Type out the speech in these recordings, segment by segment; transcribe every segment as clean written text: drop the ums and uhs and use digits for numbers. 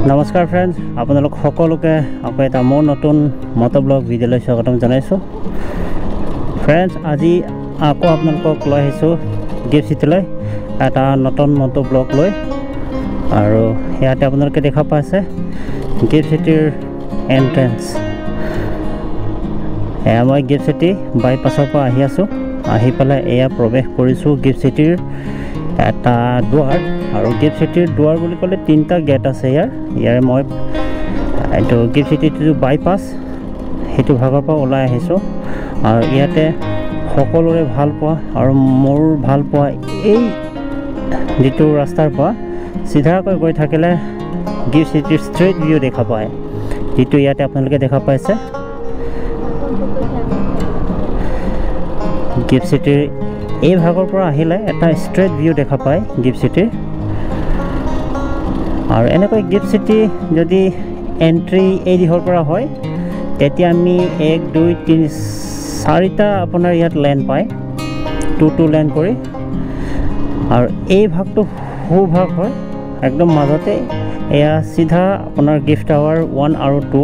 নমস্কাৰ ফ্ৰেণ্ডছ, আপোনালোক সকলোকে আকৌ এটা মোৰ নতুন মটোব্লগ ভিডিঅ'লৈ স্বাগতম জনাইছোঁ। ফ্ৰেণ্ডছ, আজি আকৌ আপোনালোকক লৈ আহিছোঁ গিফ্ট চিটিলৈ এটা নতুন মটোব্লগ লৈ। আৰু ইয়াতে আপোনালোকে দেখা পাইছে গিফ্ট চিটিৰ এণ্ট্ৰেঞ্চ। এয়া মই গিফ্ট চিটি বাইপাছৰ পৰা আহি আছোঁ। আহি পেলাই এয়া প্ৰৱেশ কৰিছোঁ গিফ্ট চিটিৰ এটা দুৱাৰ। আৰু গিফ্ট চিটিৰ দুৱাৰ বুলি ক'লে 3টা গেট আছে ইয়াৰে মই এইটো গিফ্ট চিটিটো বাইপাছ সেইটো ভাগৰ পৰা ওলাই আহিছোঁ। আৰু ইয়াতে সকলোৰে ভাল পোৱা আৰু মোৰ ভাল পোৱা এই যিটো ৰাস্তাৰ পৰা চিধাকৈ গৈ থাকিলে গিফ্ট চিটিৰ ষ্ট্ৰেইট ভিউ দেখা পায়, যিটো ইয়াতে আপোনালোকে দেখা পাইছে। গিফ্ট চিটিৰ এই ভাগৰ পৰা আহিলে এটা ষ্ট্ৰেইট ভিউ দেখা পায় গিফ্ট চিটিৰ। আৰু এনেকৈ গিফ্ট চিটি যদি এণ্ট্ৰি এই দিশৰ পৰা হয় তেতিয়া আমি 1, 2, 3, 4টা আপোনাৰ ইয়াত লেন পায়, 2 লেন কৰি। আৰু এই ভাগটো সোঁভাগ হয়, একদম মাজতে এয়া চিধা আপোনাৰ গিফ্ট টাৱাৰ 1 আৰু 2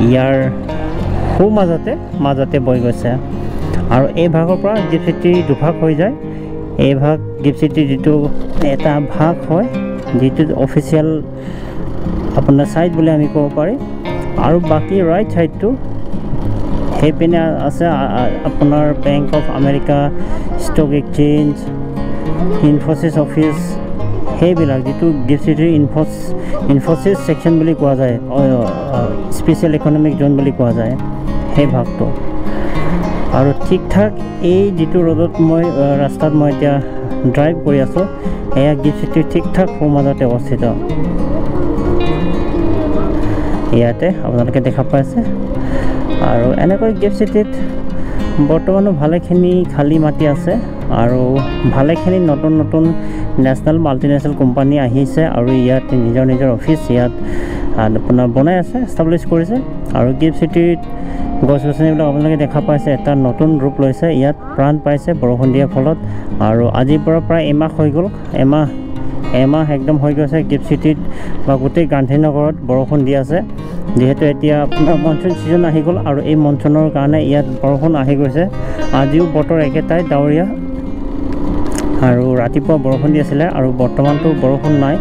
ইয়াৰ মাজতে বৈ গৈছে। আৰু এই ভাগৰ পৰা গিফ্ট চিটি দুভাগ হৈ যায়। এই ভাগ গিফ্ট চিটি যিটো এটা ভাগ হয়, যিটো অফিচিয়েল আপোনাৰ ছাইড বুলি আমি ক'ব পাৰি। আৰু বাকী ৰাইট ছাইডটো সেইপিনে আছে আপোনাৰ bank of America, stock exchange, Infosys office, সেইবিলাক যিটো গিফ্ট চিটিৰ ইনফ'চিছ ছেকশ্যন বুলি কোৱা যায়, স্পেচিয়েল ইকনমিক জ'ন বুলি কোৱা যায় সেই ভাগটো। আৰু ঠিক ঠাক এই যিটো ৰ'দত ৰাস্তাত মই এতিয়া ড্ৰাইভ কৰি আছোঁ, এয়া গিফ্ট চিটিৰ ঠিক ঠাক সোঁমাজতে অৱস্থিত। ইয়াতে আপোনালোকে দেখা পাইছে। আৰু এনেকৈ গিফ্ট চিটিত বৰ্তমানো ভালেখিনি খালী মাটি আছে আৰু ভালেখিনি নতুন নেশ্যনেল মাল্টিনেশ্যনেল কোম্পানী আহিছে আৰু ইয়াত নিজৰ অফিচ ইয়াত আপোনাৰ বনাই আছে, এষ্টাব্লিছ কৰিছে। আৰু গিফ্ট চিটিত গছ গছনিবিলাক আপোনালোকে দেখা পাইছে এটা নতুন ৰূপ লৈছে, ইয়াত প্ৰাণ পাইছে বৰষুণ দিয়াৰ ফলত। আৰু আজিৰ পৰা প্ৰায় এমাহ হৈ গ'ল, এমাহ একদম হৈ গৈছে গিফ্ট চিটিত বা গোটেই গান্ধীনগৰত বৰষুণ দি আছে। যিহেতু এতিয়া আপোনাৰ মনচুন ছিজন আহি গ'ল আৰু এই মনচুনৰ কাৰণে ইয়াত বৰষুণ আহি গৈছে। আজিও বতৰ একেটাই ডাৱৰীয়া আৰু ৰাতিপুৱা বৰষুণ দি আছিলে আৰু বৰ্তমানতো বৰষুণ নাই।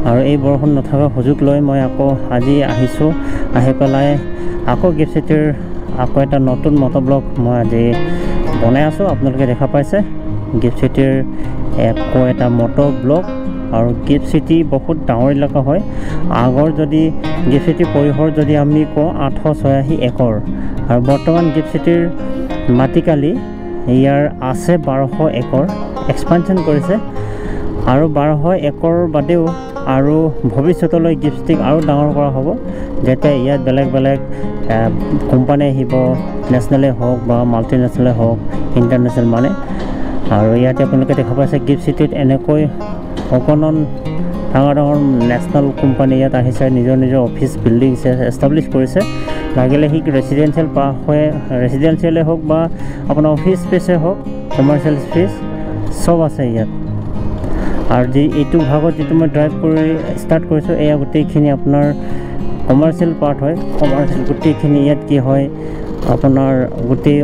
আৰু এই বৰষুণ নথকা সুযোগ লৈ মই আকৌ আজি আহিছোঁ। আহি পেলাই আকৌ গিফ্ট চিটিৰ আকৌ এটা নতুন মটোব্লগ মই আজি বনাই আছোঁ। আপোনালোকে দেখা পাইছে গিফ্ট চিটিৰ আকৌ এটা মটোব্লগ। আৰু গিফ্ট চিটি বহুত ডাঙৰ এলেকা হয়। আগৰ যদি গিফ্ট চিটিৰ পৰিসৰ যদি আমি কওঁ 886 একৰ, আৰু বৰ্তমান গিফ্ট চিটিৰ মাটিকালি ইয়াৰ আছে 1200 একৰ, এক্সপানশ্যন কৰিছে। আৰু 1200 একৰ বাদেও আৰু ভৱিষ্যতলৈ গিফ্ট চিটিক আৰু ডাঙৰ কৰা হ'ব, যেতিয়া ইয়াত বেলেগ কোম্পানী আহিব, নেশ্যনেলে হওক বা মাল্টিনেশ্যনেলে হওক, ইণ্টাৰনেশ্যনেল মানে। আৰু ইয়াতে আপোনালোকে দেখা পাইছে গিফ্ট চিটিত এনেকৈ অকণমান ডাঙৰ নেশ্যনেল কোম্পানী ইয়াত আহিছে, নিজৰ অফিচ বিল্ডিং এষ্টাব্লিছ কৰিছে। লাগিলে সি ৰেচিডেঞ্চিয়েলে হওক বা আপোনাৰ অফিচ স্পেচে হওক, কমাৰ্চিয়েল স্পেচ চব আছে ইয়াত। আৰু এইটো ভাগত যিটো মই ড্ৰাইভ কৰি ষ্টাৰ্ট কৰিছোঁ, এয়া গোটেইখিনি আপোনাৰ কমাৰ্চিয়েল পাৰ্ট হয়। কমাৰ্চিয়েল গোটেইখিনি ইয়াত কি হয়, আপোনাৰ গোটেই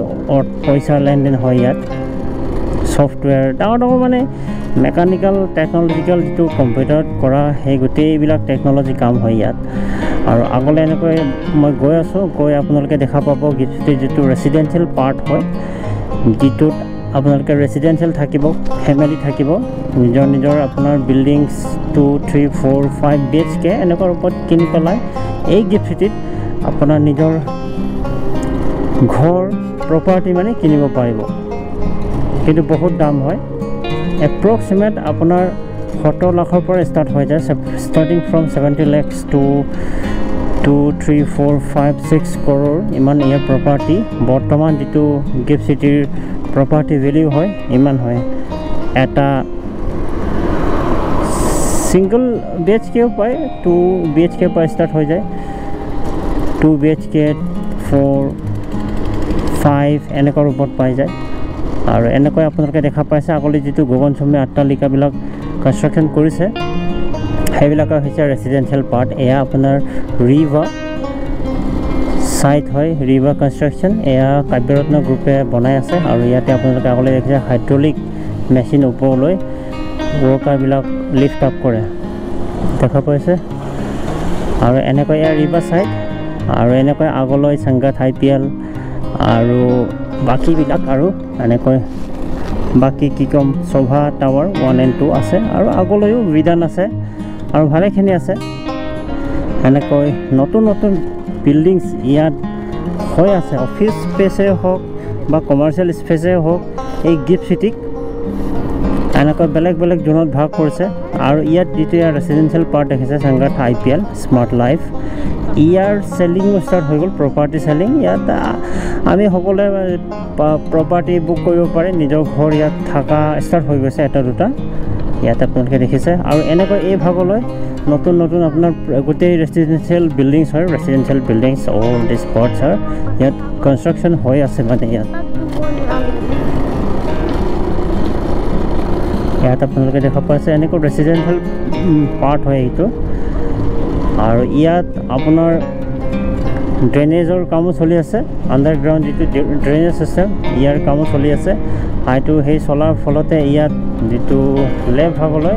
পইচাৰ লেনদেন হয় ইয়াত। ছফ্টৱেৰ ডাঙৰ মানে মেকানিকেল টেকন'লজিকেল যিটো কম্পিউটাৰত কৰা সেই গোটেইবিলাক টেকন'লজি কাম হয় ইয়াত। আৰু আগলৈ এনেকৈ মই গৈ আছোঁ, আপোনালোকে দেখা পাব গিফ্ট চিটিৰ যিটো ৰেচিডেঞ্চিয়েল পাৰ্ট হয়, যিটোত আপোনালোকে ৰেচিডেঞ্চিয়েল থাকিব, ফেমিলি থাকিব, নিজৰ আপোনাৰ বিল্ডিংছ 2, 3, 4, 5 BHK এনেকুৱা ওপৰত কিনি পেলাই এই গিফ্ট চিটিত আপোনাৰ নিজৰ ঘৰ প্ৰপাৰ্টি মানে কিনিব পাৰিব। কিন্তু বহুত দাম হয়, এপ্ৰক্সিমেট আপোনাৰ 70 লাখৰ পৰা ষ্টাৰ্ট হৈ যায়, starting from 70 lakhs to 2, 3, 4, 5, 6 crore ইমান ইয়াৰ প্ৰপাৰ্টি। বৰ্তমান যিটো গিফ্ট চিটিৰ প্ৰপাৰ্টি ভেলিউ হয় ইমান হয়। এটা ছিংগল BHKও পায়, 2 BHK পৰা ষ্টাৰ্ট হৈ যায়, 2 BHK 4, 5 এনেকুৱা ওপৰত পাই যায়। আৰু এনেকৈ আপোনালোকে দেখা পাইছে আগলৈ যিটো গগনচুমী অট্টালিকাবিলাক কনষ্ট্ৰাকশ্যন কৰিছে সেইবিলাক হৈছে ৰেচিডেঞ্চিয়েল পাৰ্ট। এয়া আপোনাৰ ৰিভা ছাইট হয়, ৰিভা কনষ্ট্ৰাকশ্যন। এয়া কাব্যৰত্ন গ্ৰুপে বনাই আছে আৰু ইয়াতে আপোনালোকে আগলৈ দেখিছে হাইড্ৰলিক মেচিন ওপৰলৈ ৱৰ্কাৰবিলাক লিফ্ট আপ কৰে দেখা পাইছে। আৰু এনেকৈ এয়া ৰিভা ছাইট আৰু এনেকৈ আগলৈ সংঘাত IPL আৰু বাকীবিলাক আৰু এনেকৈ বাকী কি ক'ম শোভা টাৱাৰ 1 and 2 আছে আৰু আগলৈও বিধান আছে আৰু ভালেখিনি আছে। এনেকৈ নতুন নতুন বিল্ডিংছ ইয়াত হৈ আছে, অফিচ স্পেচে হওক বা কমাৰ্চিয়েল স্পেচে হওক। এই গিফ্ট চিটিক এনেকৈ বেলেগ বেলেগ জোনত ভাগ কৰিছে আৰু ইয়াত যিটো ইয়াৰ ৰেচিডেঞ্চিয়েল পাৰ্ট দেখিছে সংঘাত IPL স্মাৰ্ট লাইফ, ইয়াৰ চেলিঙো ষ্টাৰ্ট হৈ গ'ল, প্ৰপাৰ্টি চেলিং। ইয়াত আমি সকলোৱে প্ৰপাৰ্টি বুক কৰিব পাৰে, নিজৰ ঘৰ ইয়াত থকা ষ্টাৰ্ট হৈ গৈছে এটা দুটা ইয়াত আপোনালোকে দেখিছে। আৰু এনেকৈ এই ভাগলৈ নতুন নতুন আপোনাৰ গোটেই ৰেচিডেঞ্চিয়েল বিল্ডিংছ হয়, ৰেচিডেঞ্চিয়েল বিল্ডিংছ অল দিছ পাৰ্টছ হয় ইয়াত কনষ্ট্ৰাকশ্যন হৈ আছে। মানে ইয়াত আপোনালোকে দেখা পাইছে এনেকৈ ৰেচিডেঞ্চিয়েল পাৰ্ট হয় এইটো। আৰু ইয়াত আপোনাৰ ড্ৰেইনেজৰ কামো চলি আছে, আণ্ডাৰগ্ৰাউণ্ড যিটো ড্ৰেইনেজ চিষ্টেম ইয়াৰ কামো চলি আছে। হয়তো সেই চলাৰ ফলতে ইয়াত যিটো লেফ্ট ভাগলৈ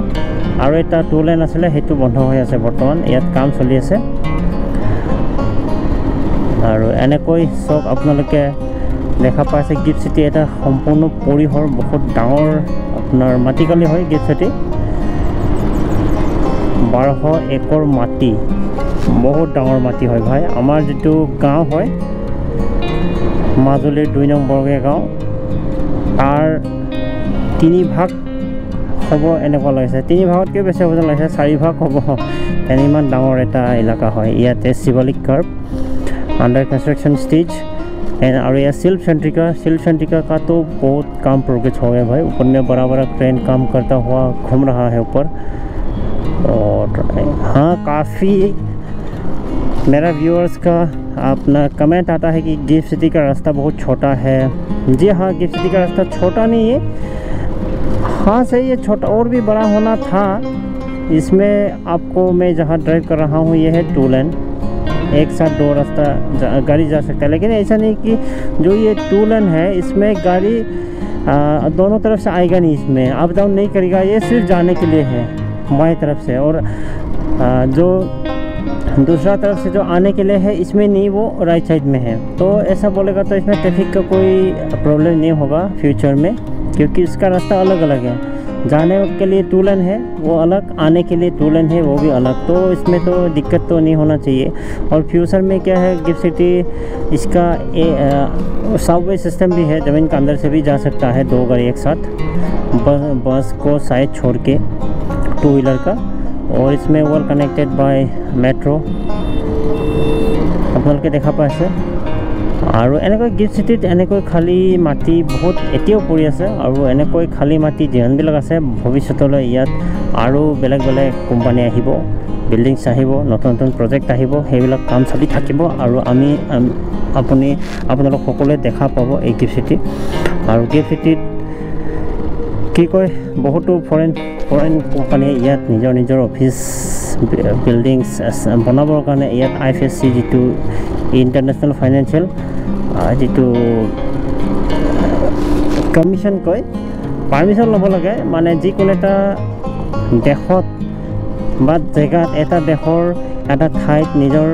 আৰু এটা 2 লেন আছিলে সেইটো বন্ধ হৈ আছে বৰ্তমান, ইয়াত কাম চলি আছে। আৰু এনেকৈ চব আপোনালোকে দেখা পাইছে গিফ্ট চিটি এটা সম্পূৰ্ণ পৰিসৰ বহুত ডাঙৰ আপোনাৰ মাটিকালি হয়। গিফ্ট চিটি 1200 একৰ মাটি, বহুত ডাঙৰ মাটি হয় ভাই। আমাৰ যিটো গাঁও হয় মাজুলীৰ 2 নং বৰগে গাঁও, তাৰ 3 ভাগ হ'ব এনেকুৱা লাগিছে, 3 ভাগতকৈ বেছি হ'ব যেন লাগিছে, 4 ভাগ হ'ব। এনে ইমান ডাঙৰ এটা এলেকা হয়। ইয়াতে Shivalik curve under construction stage and और यह सिल्फ सेंट्रिका का तो बहुत काम प्रोग्रेस हो गया भाई। ऊपर में बड़ा बड़ा क्रेन काम करता हुआ घूम रहा है ऊपर। और हाँ, काफ़ी मेरा व्यूअर्स का अपना कमेंट आता है कि गिफ्ट सिटी का रास्ता बहुत छोटा है। जी हाँ, गिफ्ट सिटी का रास्ता छोटा नहीं है, हाँ सही है, छोटा और भी बड़ा होना था। इसमें आपको मैं जहाँ ड्राइव कर रहा हूँ ये है 2 लेन, एक साथ 2 रास्ता गाड़ी जा सकता है। लेकिन ऐसा नहीं कि जो ये 2 लेन है इसमें गाड़ी दोनों तरफ से आएगा नहीं, इसमें अप डाउन नहीं करेगा, ये सिर्फ जाने के लिए है बाएं तरफ से। और जो दूसरा तरफ से जो आने के लिए है इसमें नहीं, वो राइट साइड में है। तो ऐसा बोलेगा तो इसमें ट्रैफिक का कोई प्रॉब्लम नहीं होगा फ्यूचर में, क्योंकि इसका रास्ता अलग अलग है। जाने के लिए 2 लेन है वो अलग, आने के लिए 2 लेन है वो भी अलग, तो इसमें तो दिक्कत तो नहीं होना चाहिए। और फ्यूचर में क्या है, गिफ्ट सिटी इसका सबवे सिस्टम भी है, ज़मीन के अंदर से भी जा सकता है 2 गाड़ी एक साथ, बस को साइड छोड़ के 2 व्हीलर का। और इसमें वेल कनेक्टेड बाय मेट्रो আপোনালোকে দেখা পাইছে। আৰু এনেকৈ গিফ্ট চিটিত এনেকৈ খালী মাটি বহুত এতিয়াও পৰি আছে, আৰু এনেকৈ খালী মাটি যিমানবিলাক আছে ভৱিষ্যতলৈ ইয়াত আৰু বেলেগ বেলেগ কোম্পানী আহিব, বিল্ডিংছ আহিব, নতুন নতুন প্ৰজেক্ট আহিব, সেইবিলাক কাম চলি থাকিব। আৰু আপোনালোক সকলোৱে দেখা পাব এই গিফ্ট চিটি। আৰু গিফ্ট চিটিত কি কয়, বহুতো ফৰেন কোম্পানীয়ে ইয়াত নিজৰ অফিচ বিল্ডিংছ বনাবৰ কাৰণে ইয়াত IFSC যিটো ইণ্টাৰনেশ্যনেল ফাইনেন্সিয়েল যিটো কমিশ্যন কয়, পাৰ্মিশ্যন ল'ব লাগে। মানে যিকোনো এটা দেশত বা জেগাত, এটা দেশৰ এটা ঠাইত নিজৰ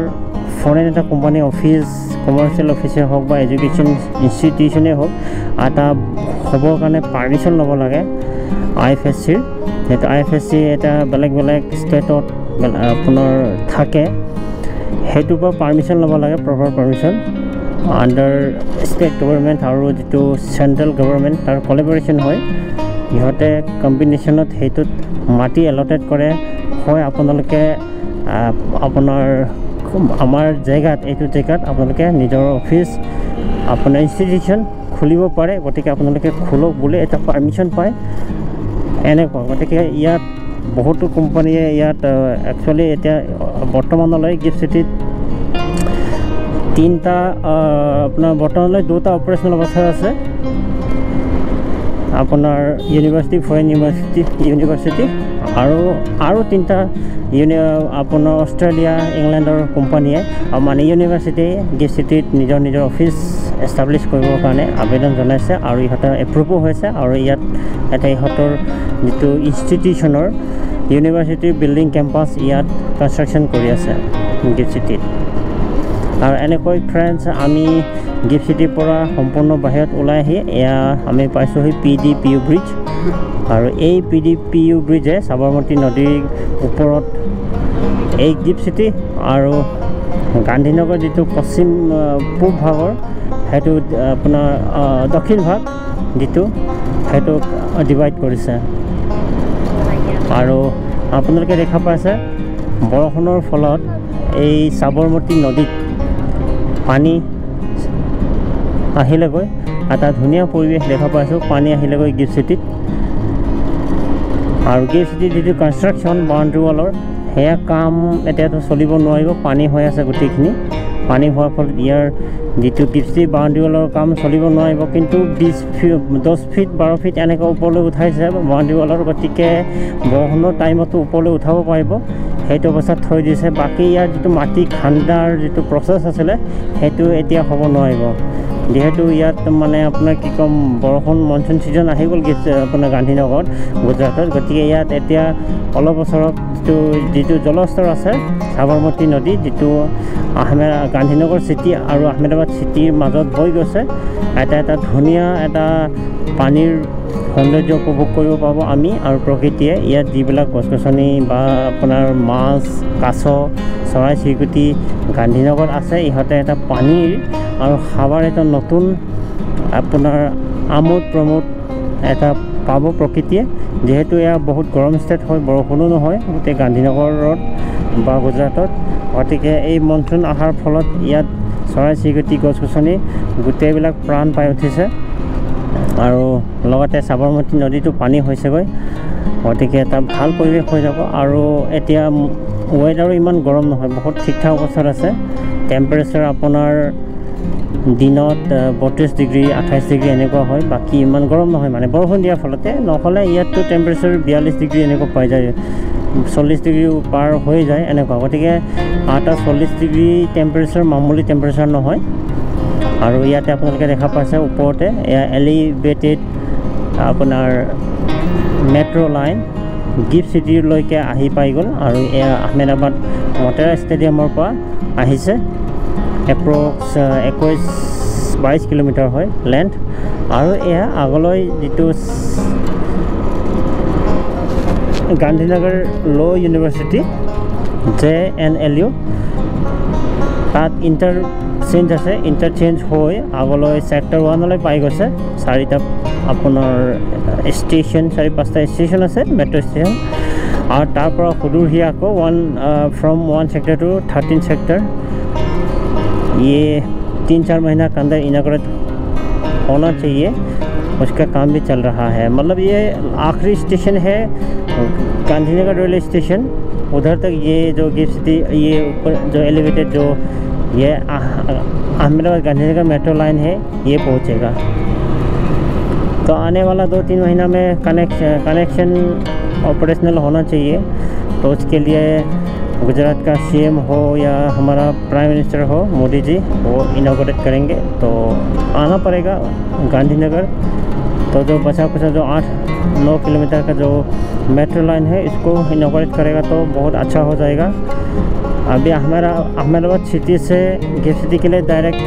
ফৰেন এটা কোম্পানী অফিচ, কমাৰ্চিয়েল অফিচে হওক বা এডুকেশ্যন ইনষ্টিটিউশ্যনেই হওক, এটা হ'বৰ কাৰণে পাৰ্মিশ্যন ল'ব লাগে IFSCৰ। সেইটো IFSC এটা বেলেগ বেলেগ ষ্টেটত আপোনাৰ থাকে, সেইটোৰ পৰা পাৰ্মিশ্যন ল'ব লাগে, proper permission under state government আৰু যিটো চেণ্ট্ৰেল গভৰ্ণমেণ্ট তাৰ কলেবৰেশ্যন হয়। সিহঁতে কম্বিনেশ্যনত সেইটোত মাটি এলটেড কৰে হয়। আপোনালোকে আমাৰ জেগাত, এইটো জেগাত আপোনালোকে নিজৰ অফিচ, আপোনাৰ ইনষ্টিটিউশ্যন খুলিব পাৰে, গতিকে আপোনালোকে খোলক বুলি এটা পাৰ্মিশ্যন পায় এনেকুৱা। গতিকে ইয়াত বহুতো কোম্পানীয়ে ইয়াত একচুৱেলি এতিয়া বৰ্তমানলৈ গিফ্ট চিটিত 3টা আপোনাৰ বৰ্তমানলৈ 2টা অপাৰেশ্যনেল অৱস্থাত আছে। আপোনাৰ ইউনিভাৰ্চিটি, ফৰেন ইউনিভাৰ্চিটি আৰু তিনিটা আপোনাৰ অষ্ট্ৰেলিয়া ইংলেণ্ডৰ কোম্পানীয়ে মানে ইউনিভাৰ্চিটিয়ে গিফ্ট চিটিত নিজৰ অফিচ এষ্টাব্লিছ কৰিবৰ কাৰণে আবেদন জনাইছে আৰু ইহঁতৰ এপ্ৰুভো হৈছে আৰু ইয়াত এটা ইহঁতৰ যিটো ইনষ্টিটিউশ্যনৰ ইউনিভাৰ্চিটিৰ বিল্ডিং কেম্পাছ ইয়াত কনষ্ট্ৰাকশ্যন কৰি আছে গিফ্ট চিটিত। আৰু এনেকৈ ফ্ৰেণ্ডছ আমি গিফ্ট চিটিৰ পৰা সম্পূৰ্ণ বাহিৰত ওলাই আহি এয়া আমি পাইছোঁহি PDPU ব্ৰিজ আৰু এই PDPU ব্ৰিজে সাবৰমতী নদীৰ ওপৰত এই গিফ্ট চিটি আৰু গান্ধীনগৰ যিটো পশ্চিম পূব ভাগৰ সেইটো আপোনাৰ দক্ষিণ ভাগ যিটো সেইটো ডিভাইড কৰিছে। আৰু আপোনালোকে দেখা পাইছে বৰষুণৰ ফলত এই সাবৰমতী নদীত পানী আহিলেগৈ এটা ধুনীয়া পৰিৱেশ দেখা পাইছোঁ পানী আহিলেগৈ গিফ্ট চিটিত। আৰু গিফ্ট চিটিৰ যিটো কনষ্ট্ৰাকশ্যন বাউণ্ডাৰী ৱালৰ সেয়া কাম এতিয়াতো চলিব নোৱাৰিব, পানী হৈ আছে গোটেইখিনি। পানী হোৱাৰ ফলত ইয়াৰ যিটো গিফ্ট চিটি বাউণ্ডাৰী ৱালৰ কাম চলিব নোৱাৰিব, কিন্তু 10 ফিট 12 ফিট এনেকৈ ওপৰলৈ উঠাইছে বাউণ্ডাৰী ৱালৰ, গতিকে বৰষুণৰ টাইমতো ওপৰলৈ উঠাব পাৰিব সেইটো অৱস্থাত থৈ দিছে। বাকী ইয়াৰ যিটো মাটি খান্দাৰ যিটো প্ৰচেছ আছিলে সেইটো এতিয়া হ'ব নোৱাৰিব, যিহেতু ইয়াত মানে আপোনাৰ কি ক'ম বৰষুণ মনচুন ছিজন আহি গ'ল আপোনাৰ গান্ধীনগৰত গুজৰাটত, গতিকে ইয়াত এতিয়া অলপ বছৰত যিটো জলস্তৰ আছে সাবৰমতী নদী যিটো গান্ধীনগৰ চিটি আৰু আহমেদাবাদ চিটিৰ মাজত বৈ গৈছে, এটা ধুনীয়া এটা পানীৰ সৌন্দৰ্য উপভোগ কৰিব পাব আমি আৰু প্ৰকৃতিয়ে। ইয়াত যিবিলাক গছ গছনি বা আপোনাৰ মাছ কাছ চৰাই চিৰিকটি গান্ধীনগৰত আছে, ইহঁতে এটা পানীৰ আৰু খাবাৰ এটা নতুন আপোনাৰ আমোদ প্ৰমোদ এটা পাব প্ৰকৃতিয়ে, যিহেতু এয়া বহুত গৰম ষ্টেট হয়, বৰষুণো নহয় গোটেই গান্ধীনগৰত বা গুজৰাটত। গতিকে এই মনচুন অহাৰ ফলত ইয়াত চৰাই চিৰিকটি গছ গছনি গোটেইবিলাক প্ৰাণ পাই উঠিছে আৰু লগতে সাবৰমতী নদীটো পানী হৈছেগৈ, গতিকে এটা ভাল পৰিৱেশ হৈ যাব। আৰু এতিয়া ৱেডাৰো ইমান গৰম নহয়, বহুত ঠিক ঠাক অৱস্থাত আছে। টেম্পাৰেচাৰ আপোনাৰ দিনত 32 ডিগ্ৰী 28 ডিগ্ৰী এনেকুৱা হয়, বাকী ইমান গৰম নহয় মানে বৰষুণ দিয়াৰ ফলতে। নহ'লে ইয়াততো টেম্পাৰেচাৰ 42 ডিগ্ৰী এনেকুৱা পাই যায়, 40 ডিগ্ৰী পাৰ হৈ যায় এনেকুৱা। গতিকে 40 ডিগ্ৰী টেম্পাৰেচাৰ মামুলি টেম্পাৰেচাৰ নহয়। আৰু ইয়াতে আপোনালোকে দেখা পাইছে ওপৰতে এয়া এলিভেটেড আপোনাৰ মেট্ৰ' লাইন গিফ্ট চিটিলৈকে আহি পাই গ'ল আৰু এয়া আহমেদাবাদ মটেৰা ষ্টেডিয়ামৰ পৰা আহিছে। এপ্ৰক্স 21-22 কিলোমিটাৰ হয় লেন্থ। আৰু এয়া আগলৈ যিটো গান্ধীনগৰ ল' ইউনিভাৰ্চিটি JNLU তাত ইণ্টাৰচেঞ্জ আছে, ইণ্টাৰচেঞ্জ হৈ আগলৈ ছেক্টৰ 1লৈ পাই গৈছে। 4টা আপোনাৰ ষ্টেচন 4-5টা ষ্টেচন আছে মেট্ৰ' ষ্টেচন। और तारपर सुदूर ही आपको फ्रॉम 1 सेक्टर टू 13 सेक्टर ये 3-4 महीना के अंदर इनॉग्रेट होना चाहिए, उसका काम भी चल रहा है। मतलब ये आखिरी स्टेशन है गांधीनगर रेलवे स्टेशन, उधर तक ये जो गिफ्ट सिटी ये ऊपर जो एलिवेटेड जो ये अहमदाबाद गांधीनगर मेट्रो लाइन है ये पहुँचेगा। तो आने वाला 2-3 महीना में कनेक्शन ऑपरेशनल होना चाहिए। तो उसके लिए गुजरात का CM हो या हमारा प्राइम मिनिस्टर हो मोदी जी वो इनॉग्रेट करेंगे, तो आना पड़ेगा गांधीनगर। तो जो बचा कुचा जो 8-9 किलोमीटर का जो मेट्रो लाइन है इसको इनॉग्रेट करेगा तो बहुत अच्छा हो जाएगा। अभी हमारा अहमदाबाद सिटी से गिफ्ट सिटी के लिए डायरेक्ट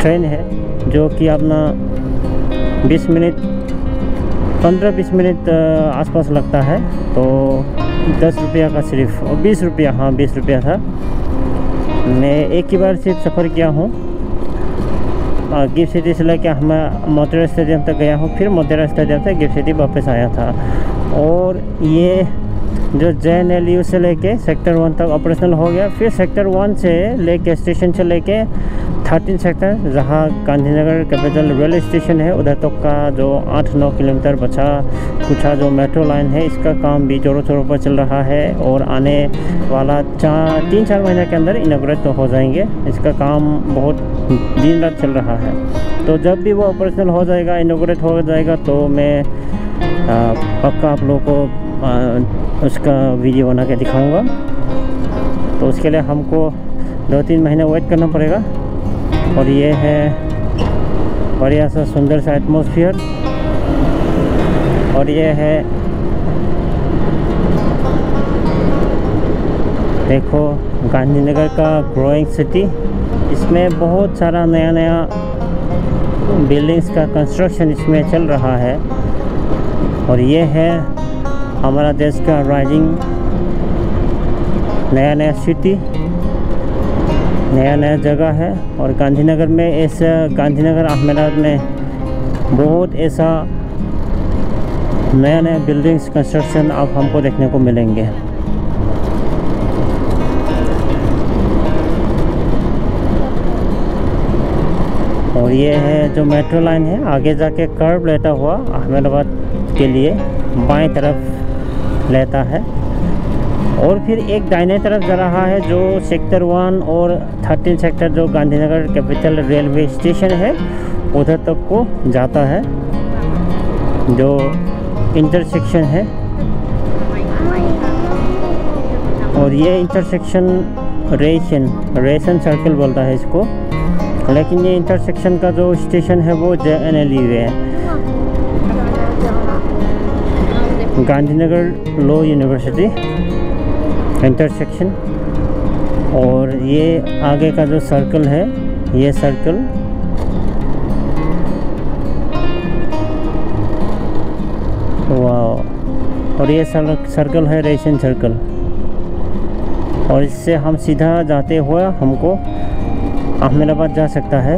ट्रेन है जो कि अपना 15-20 मिनट आसपास लगता है। तो 10 रुपया का सिर्फ, और 20 रुपया, हाँ 20 रुपया था। मैं एक ही बार सिर्फ सफ़र किया हूँ गिफ्ट सिटी से लेकर मैं मोटेरा स्टेडियम तक गया हूँ, फिर मोटेरा स्टेडियम से गिफ्ट सिटी वापस आया था। और ये जो JNLU से लेके सेक्टर 1 तक ऑपरेशनल हो गया, फिर सेक्टर 1 से लेके स्टेशन से लेके 13 सेक्टर जहाँ गांधीनगर कैपिटल रेलवे स्टेशन है उधर तक का जो 8-9 किलोमीटर बचा कुछ जो मेट्रो लाइन है इसका काम भी जोरों शोरों पर चल रहा है। और आने वाला 3-4 महीने के अंदर इनॉग्रेट तो हो जाएंगे। इसका काम बहुत दिन रात चल रहा है। तो जब भी वो ऑपरेशनल हो जाएगा, इनॉग्रेट हो जाएगा, तो मैं पक्का आप लोगों को उसका वीडियो बना के दिखाऊंगा। तो उसके लिए हमको 2-3 महीने वेट करना पड़ेगा। और ये है बढ़िया सा सुंदर सा एटमॉस्फेयर। और ये है देखो गांधीनगर का ग्रोइंग सिटी। इसमें बहुत सारा नया नया बिल्डिंग्स का कंस्ट्रक्शन इसमें चल रहा है। और ये है हमारा देश का राइजिंग नया नया सिटी, नया नया जगह है। और गांधीनगर में ऐसा, गांधीनगर अहमदाबाद में बहुत ऐसा नया नया बिल्डिंग्स कंस्ट्रक्शन अब हमको देखने को मिलेंगे। और ये है जो मेट्रो लाइन है, आगे जाके कर्व लेता हुआ अहमदाबाद के लिए बाएं तरफ लेता है। और फिर एक दाहिने तरफ जा रहा है जो सेक्टर 1 और 13 सेक्टर जो गांधीनगर कैपिटल रेलवे स्टेशन है उधर तक को जाता है, जो इंटरसेक्शन है। और ये इंटरसेक्शन रेशन सर्कल बोलता है इसको, लेकिन ये इंटरसेक्शन का जो स्टेशन है वो JNLU है, गांधीनगर लॉ यूनिवर्सिटी इंटरसेक्शन। और ये आगे का जो सर्कल है, ये सर्कल वाह। और ये सर्कल है रेशन सर्कल। और इससे हम सीधा जाते हुए हमको अहमदाबाद जा सकता है।